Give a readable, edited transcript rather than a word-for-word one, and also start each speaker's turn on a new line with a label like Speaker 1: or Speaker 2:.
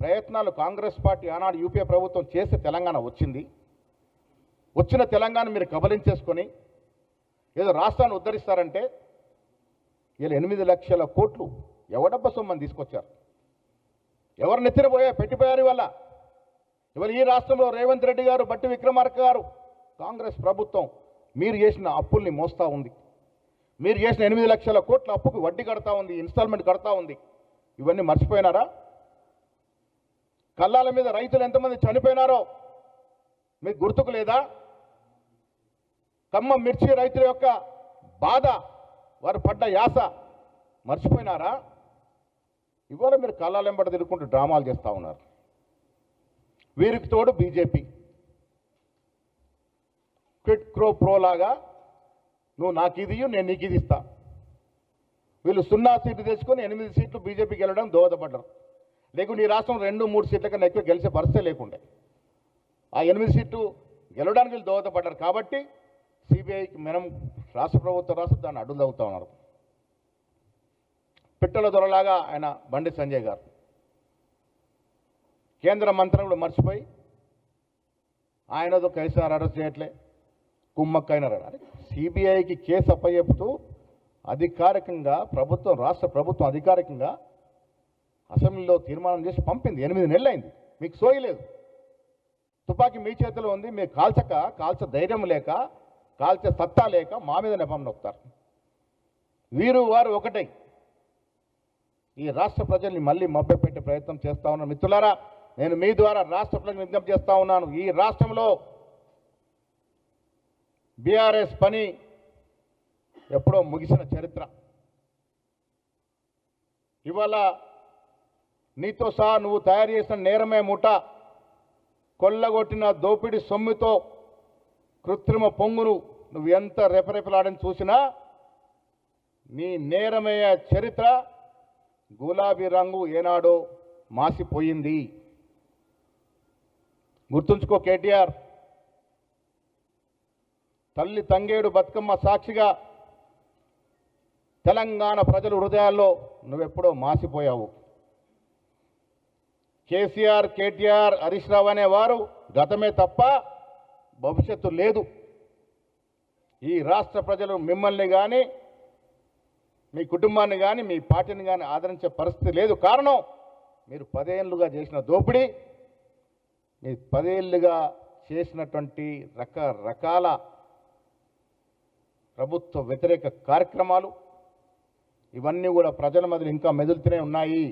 Speaker 1: ప్రయత్నాలు కాంగ్రెస్ పార్టీ ఆనాడు యూపీఏ ప్రభుత్వం చేస్తే తెలంగాణ వచ్చింది. వచ్చిన తెలంగాణ మీరు కబలించేసుకొని ఏదో రాష్ట్రాన్ని ఉద్ధరిస్తారంటే వీళ్ళు 8 లక్షల కోట్లు ఎవడబ్బ సొమ్మని తీసుకొచ్చారు. ఎవరు నెత్తినపోయా పెట్టిపోయారు వల్ల. ఇవాళ ఈ రాష్ట్రంలో రేవంత్ రెడ్డి గారు, బట్టి విక్రమార్క గారు, కాంగ్రెస్ ప్రభుత్వం మీరు చేసిన అప్పుల్ని మోస్తూ ఉంది. మీరు చేసిన 8 లక్షల కోట్ల అప్పుకు వడ్డీ కడతా ఉంది, ఇన్స్టాల్మెంట్ కడతా ఉంది. ఇవన్నీ మర్చిపోయినారా? కల్లాల మీద రైతులు ఎంతమంది చనిపోయినారో మీకు గుర్తుకు లేదా? ఖమ్మం మిర్చి రైతుల యొక్క బాధ, వారు పడ్డ యాస మర్చిపోయినారా? ఇవాళ మీరు కళ్ళాలెంబడి తిరుగుకుంటూ డ్రామాలు చేస్తూ ఉన్నారు. వీరికి తోడు బీజేపీ క్విట్ క్రో ప్రోలాగా నువ్వు నాకు ఇది నేను నీకు ఇది ఇస్తా. వీళ్ళు 0 సీట్లు తెచ్చుకొని 8 సీట్లు బీజేపీకి వెళ్ళడం దోహదపడ్డారు. లేకుంటే ఈ రాష్ట్రం 2-3 సీట్ల కన్నా ఎక్కువ గెలిచే పరిస్థితి లేకుండే. ఆ 8 సీట్లు గెలవడానికి వీళ్ళు దోహదపడ్డారు. కాబట్టి సిబిఐకి మనం రాష్ట్ర ప్రభుత్వం దాన్ని అడ్డు తగ్గుతూ ఉన్నారు. పిట్టల దొరలాగా ఆయన బండి సంజయ్ గారు కేంద్ర మంత్రులు మర్చిపోయి ఆయనతో కేసీఆర్ అరెస్ట్ చేయట్లే, కుమ్మక్కైనారు. అని సిబిఐకి కేసు అప్పచెప్తూ అధికారికంగా ప్రభుత్వం, రాష్ట్ర ప్రభుత్వం అధికారికంగా అసెంబ్లీలో తీర్మానం చేసి పంపింది. 8 నెలలు అయింది. మీకు సోయలేదు. తుపాకీ మీ చేతిలో ఉంది. మీరు కాల్చ ధైర్యం లేక, కాల్చే సత్తా లేక మా మీద నెపం నొక్కుతారు. వీరు వారు ఒకటై ఈ రాష్ట్ర ప్రజల్ని మళ్ళీ మభ్యపెట్టే ప్రయత్నం చేస్తూ ఉన్నాను. మిత్రులారా, నేను మీ ద్వారా రాష్ట్ర ప్రజలకు విజ్ఞప్తి చేస్తూ ఉన్నాను. ఈ రాష్ట్రంలో బీఆర్ఎస్ పని ఎప్పుడో ముగిసిన చరిత్ర. ఇవాళ నీతో సహా నువ్వు తయారు చేసిన నేరమే మూట, కొల్లగొట్టిన దోపిడీ సొమ్ముతో కృత్రిమ పొంగును నువ్వు ఎంత రెపరెపలాడని చూసినా నీ నేరమయ్య చరిత్ర గులాబీ రంగు ఏనాడో మాసిపోయింది. గుర్తుంచుకో కేటీఆర్. తల్లి తంగేడు బతుకమ్మ సాక్షిగా తెలంగాణ ప్రజల హృదయాల్లో నువ్వెప్పుడో మాసిపోయావు. కేసీఆర్, కేటీఆర్, హరీష్ రావు అనేవారు గతమే తప్ప భవిష్యత్తు లేదు. ఈ రాష్ట్ర ప్రజలు మిమ్మల్ని కానీ, మీ కుటుంబాన్ని కానీ, మీ పార్టీని కానీ ఆదరించే పరిస్థితి లేదు. కారణం మీరు 10 ఏళ్ళుగా చేసిన దోపిడీ, మీరు 10 ఏళ్ళుగా చేసినటువంటి రకరకాల ప్రభుత్వ వ్యతిరేక కార్యక్రమాలు, ఇవన్నీ కూడా ప్రజల మధ్య ఇంకా మెదులుతూనే ఉన్నాయి.